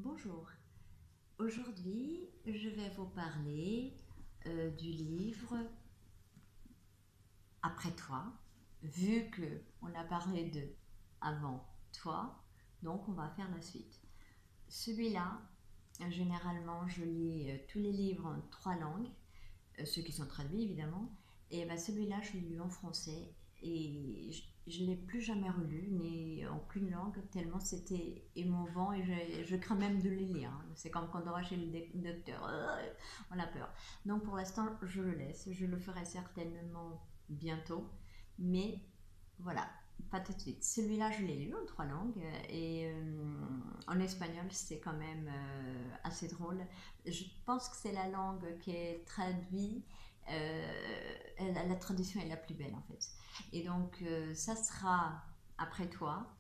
Bonjour, aujourd'hui je vais vous parler du livre Après toi, vu que on a parlé de avant toi, donc on va faire la suite. Celui-là, généralement je lis tous les livres en trois langues, ceux qui sont traduits évidemment, et ben, celui-là je l'ai lu en français et je ne l'ai plus jamais relu, ni en aucune langue, tellement c'était émouvant et je crains même de le lire, hein. C'est comme quand on va chez le docteur, on a peur. Donc pour l'instant je le laisse, je le ferai certainement bientôt, mais voilà, pas tout de suite. Celui-là, je l'ai lu en trois langues et en espagnol, c'est quand même assez drôle. Je pense que c'est la langue qui est traduite. La traduction est la plus belle en fait. Et donc, ça sera après toi.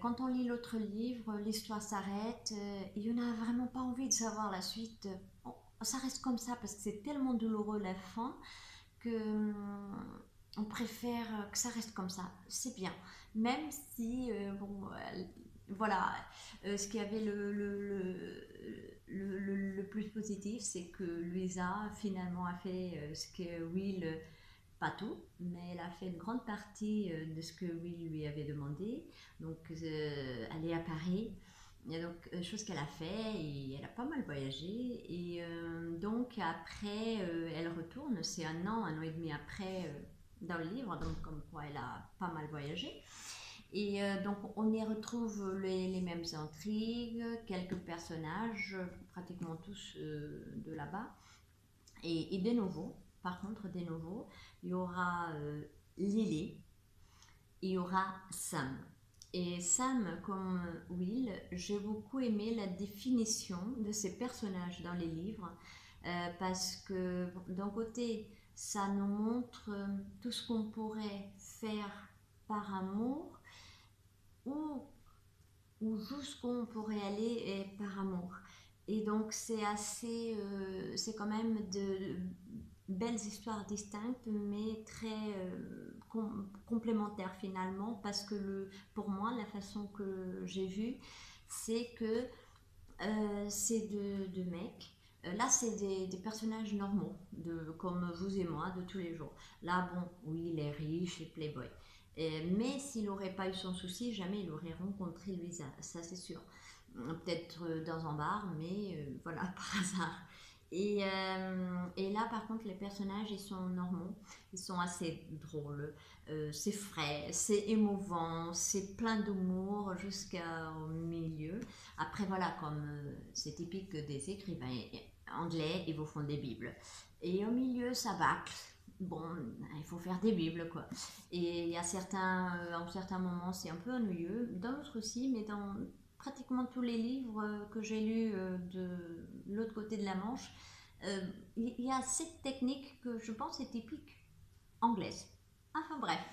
Quand on lit l'autre livre, l'histoire s'arrête et on n'a vraiment pas envie de savoir la suite. Ça reste comme ça parce que c'est tellement douloureux la fin que on préfère que ça reste comme ça. C'est bien. Même si, bon, voilà, ce qui avait le plus positif, c'est que Louisa finalement a fait ce que Will, pas tout, mais elle a fait une grande partie de ce que Will lui avait demandé. Donc, elle est à Paris. Et donc, chose qu'elle a fait, et elle a pas mal voyagé. Et donc, après, elle retourne, c'est un an et demi après dans le livre, donc comme quoi elle a pas mal voyagé. Et donc, on y retrouve les mêmes intrigues, quelques personnages, pratiquement tous de là-bas. Et de nouveau, par contre, de nouveau, il y aura Lily, il y aura Sam. Et Sam, comme Will, j'ai beaucoup aimé la définition de ces personnages dans les livres parce que d'un côté, ça nous montre tout ce qu'on pourrait faire par amour ou, ou jusqu'où on pourrait aller par amour. Et donc c'est assez, c'est quand même de belles histoires distinctes, mais très complémentaires finalement, parce que pour moi, la façon que j'ai vue, c'est que c'est de mecs. Là, c'est des personnages normaux, comme vous et moi, de tous les jours. Là, bon, oui, il est riche et playboy. Mais s'il n'aurait pas eu son souci, jamais il aurait rencontré Louisa, ça c'est sûr. Peut-être dans un bar, mais voilà, par hasard. Et là, par contre, les personnages, ils sont normaux, ils sont assez drôles, c'est frais, c'est émouvant, c'est plein d'humour jusqu'au milieu. Après, voilà, comme c'est typique des écrivains anglais, ils vous font des bibles. Et au milieu, ça bâcle. Bon, il faut faire des bibles, quoi. Et il y a en certains moments, c'est un peu ennuyeux, dans d'autres aussi, mais dans pratiquement tous les livres que j'ai lus de l'autre côté de la Manche, il y a cette technique que je pense est typique anglaise. Enfin bref,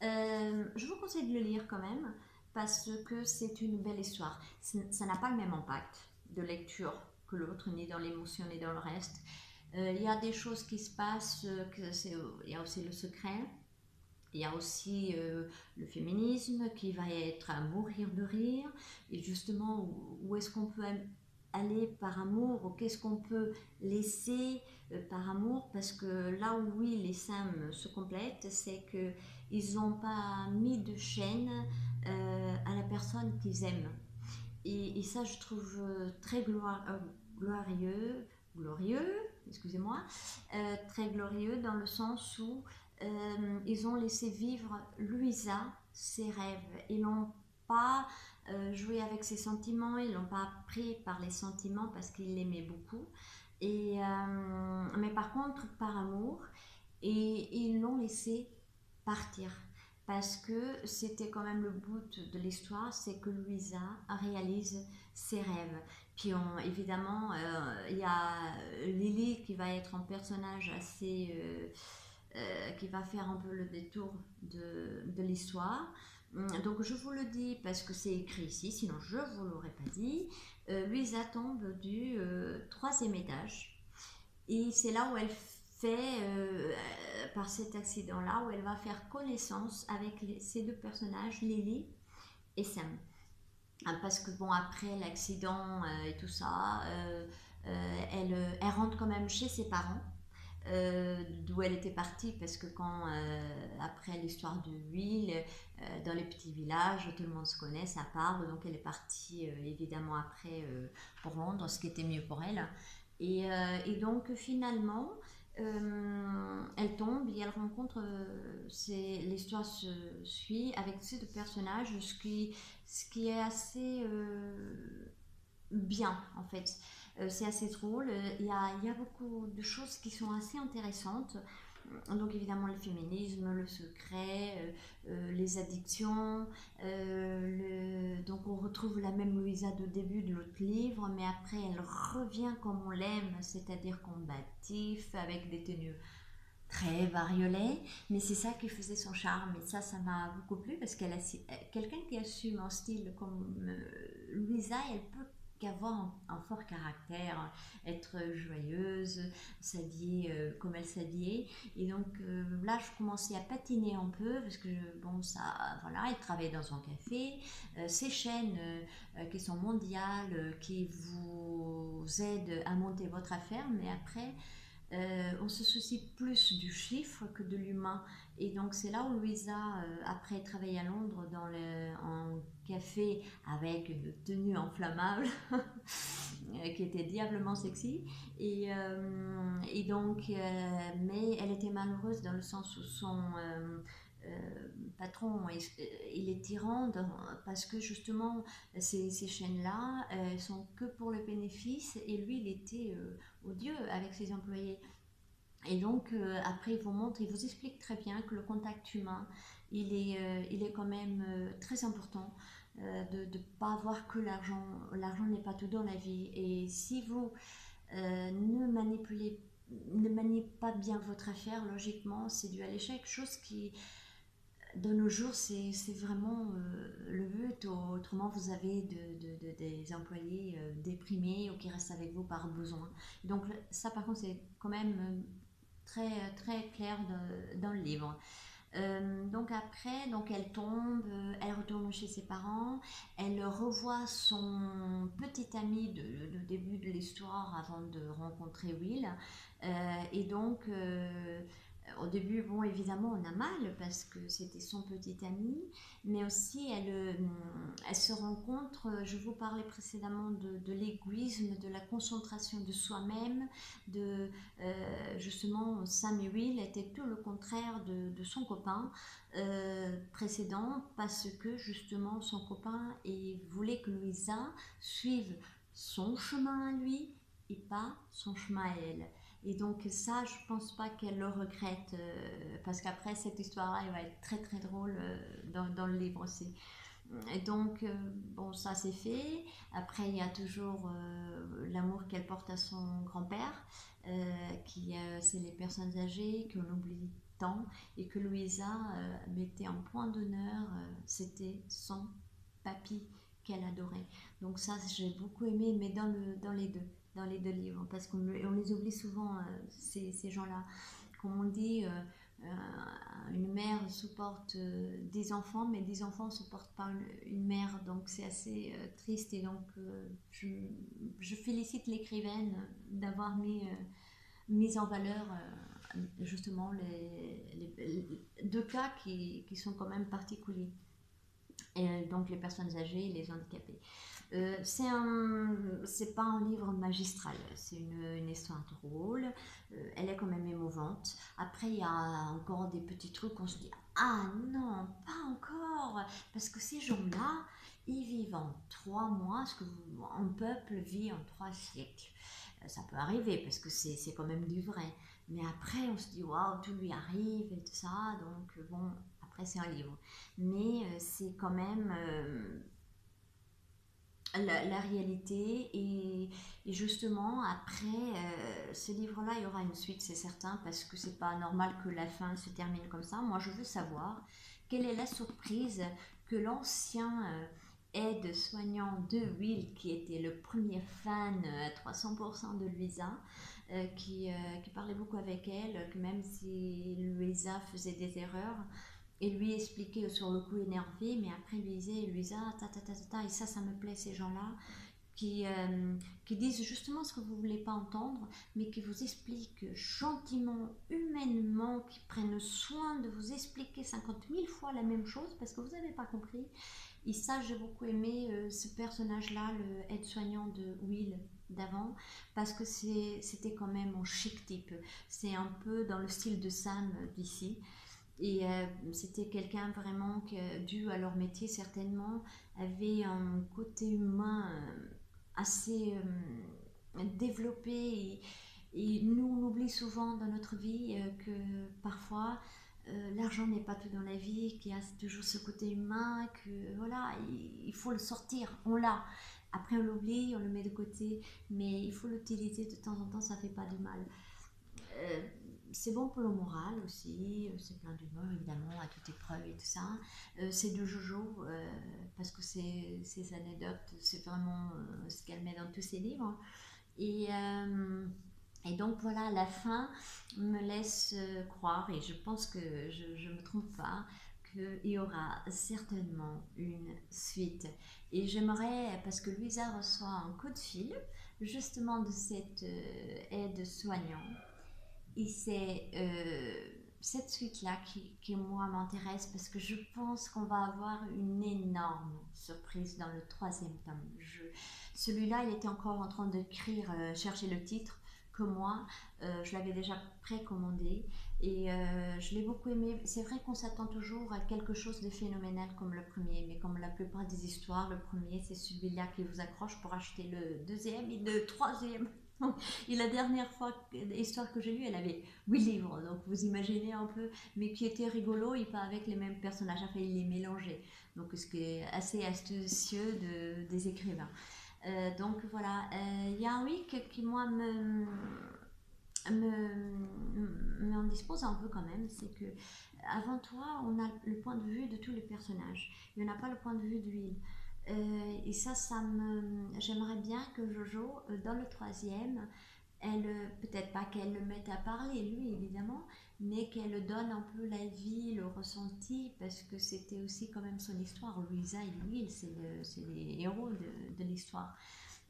je vous conseille de le lire quand même parce que c'est une belle histoire. Ça n'a pas le même impact de lecture que l'autre, ni dans l'émotion, ni dans le reste. Il y a des choses qui se passent, il y a aussi le secret, il y a aussi le féminisme qui va être à mourir de rire. Et justement, où est-ce qu'on peut aller par amour, ou qu'est-ce qu'on peut laisser par amour, parce que là où oui, les Sam se complètent, c'est que ils n'ont pas mis de chaîne à la personne qu'ils aiment. Et ça, je trouve très glorieux, glorieux, excusez-moi, très glorieux dans le sens où ils ont laissé vivre Louisa ses rêves. Ils n'ont pas joué avec ses sentiments, ils l'ont pas pris par les sentiments parce qu'ils l'aimaient beaucoup. Mais par contre, par amour, et ils l'ont laissé partir. Parce que c'était quand même le but de l'histoire, c'est que Louisa réalise ses rêves. Puis évidemment, il y a Lily qui va être un personnage assez qui va faire un peu le détour de l'histoire. Donc je vous le dis parce que c'est écrit ici, sinon je ne vous l'aurais pas dit. Louisa tombe du troisième étage et c'est là où elle fait, par cet accident-là, où elle va faire connaissance avec ces deux personnages, Lily et Sam. parce que bon, après l'accident et tout ça, elle rentre quand même chez ses parents. D'où elle était partie, parce que quand après l'histoire de Will, dans les petits villages, tout le monde se connaît, ça parle, donc elle est partie évidemment après pour Londres, ce qui était mieux pour elle. Et donc finalement, elle tombe et elle rencontre, l'histoire se suit avec ces deux personnages, ce qui est assez bien en fait. C'est assez drôle, il y a beaucoup de choses qui sont assez intéressantes. Donc évidemment le féminisme, le secret, les addictions. Donc on retrouve la même Louisa de début de l'autre livre, mais après elle revient comme on l'aime, c'est-à-dire combatif, avec des tenues très bariolées, mais c'est ça qui faisait son charme, et ça m'a beaucoup plu, parce qu'elle a quelqu'un qui assume un style comme Louisa, elle peut qu'avoir un fort caractère, être joyeuse, s'habiller comme elle s'habillait. Et donc là, je commençais à patiner un peu, parce que bon, ça, voilà, elle travaille dans un café. Ces chaînes qui sont mondiales, qui vous aident à monter votre affaire, mais après, on se soucie plus du chiffre que de l'humain. Et donc c'est là où Louisa, après travailler à Londres en café avec une tenue inflammable qui était diablement sexy. Et donc, mais elle était malheureuse dans le sens où son patron, il est tyran, parce que justement ces chaînes-là sont que pour le bénéfice, et lui il était odieux avec ses employés. Et donc après il vous montre, il vous explique très bien que le contact humain, il est quand même très important, de ne pas avoir que l'argent. L'argent n'est pas tout dans la vie, et si vous ne maniez pas bien votre affaire, logiquement c'est dû à l'échec, chose qui de nos jours, c'est vraiment le but. Autrement, vous avez des employés déprimés, ou qui restent avec vous par besoin. Donc ça, par contre, c'est quand même très, très clair dans le livre. Donc après, donc elle tombe, elle retourne chez ses parents, elle revoit son petit ami de début de l'histoire avant de rencontrer Will. Et donc, au début, bon, évidemment, on a mal parce que c'était son petit ami, mais aussi elle se rencontre. Je vous parlais précédemment de l'égoïsme, de la concentration de soi-même, de justement, Sam et Will étaient tout le contraire de son copain précédent, parce que justement son copain voulait que Louisa suive son chemin à lui et pas son chemin à elle. Et donc ça, je pense pas qu'elle le regrette, parce qu'après cette histoire-là, elle va être très très drôle dans le livre aussi. Et donc, bon, ça c'est fait. Après, il y a toujours l'amour qu'elle porte à son grand-père, c'est les personnes âgées qu'on oublie tant, et que Louisa mettait en point d'honneur. C'était son papy qu'elle adorait. Donc ça, j'ai beaucoup aimé, mais dans les deux livres, parce on les oublie souvent, ces gens-là. Comme on dit, une mère supporte 10 enfants, mais 10 enfants ne supportent pas une mère, donc c'est assez triste. Et donc je félicite l'écrivaine d'avoir mis en valeur justement les deux cas qui sont quand même particuliers. Et donc les personnes âgées et les handicapés. C'est pas un livre magistral, c'est une histoire drôle, elle est quand même émouvante. Après, il y a encore des petits trucs, on se dit ah non, pas encore, parce que ces gens-là, ils vivent en 3 mois, ce que un peuple vit en 3 siècles. Ça peut arriver, parce que c'est quand même du vrai. Mais après, on se dit waouh, tout lui arrive et tout ça, donc bon, après c'est un livre. Mais c'est quand même la réalité. Et justement, après ce livre-là, il y aura une suite, c'est certain, parce que c'est pas normal que la fin se termine comme ça. Moi, je veux savoir quelle est la surprise que l'ancien aide-soignant de Will, qui était le premier fan à 300% de Louisa, qui parlait beaucoup avec elle, que même si Louisa faisait des erreurs, et lui expliquait sur le coup énervé, mais après lui disait, Luisa, et ça me plaît ces gens-là, qui disent justement ce que vous ne voulez pas entendre, mais qui vous expliquent gentiment, humainement, qui prennent soin de vous expliquer 50 000 fois la même chose parce que vous n'avez pas compris. Et ça, j'ai beaucoup aimé ce personnage-là, le aide-soignant de Will d'avant, parce que c'était quand même un chic type. C'est un peu dans le style de Sam d'ici. Et c'était quelqu'un vraiment qui, dû à leur métier certainement, avait un côté humain assez développé. Et nous, on oublie souvent dans notre vie que parfois l'argent n'est pas tout dans la vie, qu'il y a toujours ce côté humain, que voilà, il faut le sortir, on l'a. Après on l'oublie, on le met de côté, mais il faut l'utiliser de temps en temps, ça fait pas de mal. Euh, c'est bon pour le moral aussi, c'est plein d'humour évidemment, à toute épreuve et tout ça. C'est de Jojo, parce que ces anecdotes, c'est vraiment ce qu'elle met dans tous ses livres. Et, euh, et donc voilà, la fin me laisse croire, et je pense que je ne me trompe pas, qu'il y aura certainement une suite. Et j'aimerais, parce que Luisa reçoit un coup de fil, justement de cette aide-soignant, et c'est cette suite-là qui, moi, m'intéresse parce que je pense qu'on va avoir une énorme surprise dans le troisième tome. Celui-là, il était encore en train d'écrire, chercher le titre que moi. Je l'avais déjà précommandé et je l'ai beaucoup aimé. C'est vrai qu'on s'attend toujours à quelque chose de phénoménal comme le premier, mais comme la plupart des histoires, le premier, c'est celui-là qui vous accroche pour acheter le deuxième et le troisième. Et la dernière fois, l'histoire que j'ai lue, elle avait 8 livres, donc vous imaginez un peu, mais qui était rigolo, et pas avec les mêmes personnages, enfin il les mélangeait, donc ce qui est assez astucieux des écrivains. Donc voilà, il y a un week qui moi me indispose un peu quand même, c'est que avant toi, on a le point de vue de tous les personnages, il n'y en a pas le point de vue de Will. Et j'aimerais bien que Jojo, dans le troisième, elle, peut-être pas qu'elle le mette à parler, lui évidemment, mais qu'elle donne un peu la vie, le ressenti, parce que c'était aussi quand même son histoire. Louisa et Will, c'est les héros de l'histoire.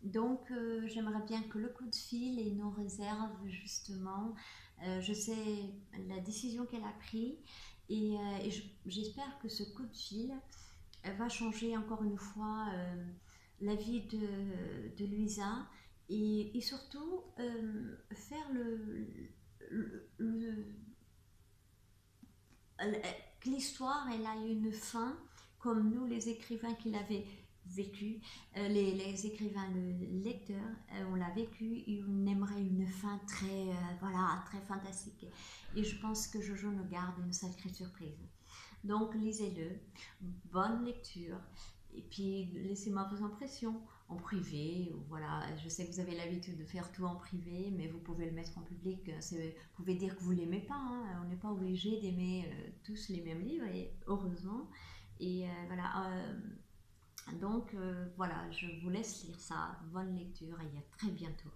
Donc j'aimerais bien que le coup de fil et nos réserves, justement, je sais la décision qu'elle a prise, et j'espère que ce coup de fil va changer encore une fois la vie de Louisa, et surtout faire que l'histoire elle a une fin comme nous les écrivains qui l'avaient vécu, les écrivains, le lecteur, on l'a vécu et on aimerait une fin très, voilà, très fantastique. Et je pense que Jojo nous garde une sacrée surprise. Donc lisez-le, bonne lecture, et puis laissez-moi vos impressions en privé. Voilà, je sais que vous avez l'habitude de faire tout en privé, mais vous pouvez le mettre en public. Vous pouvez dire que vous l'aimez pas, hein. On n'est pas obligé d'aimer tous les mêmes livres, et heureusement. Et voilà. Donc voilà, je vous laisse lire ça. Bonne lecture et à très bientôt.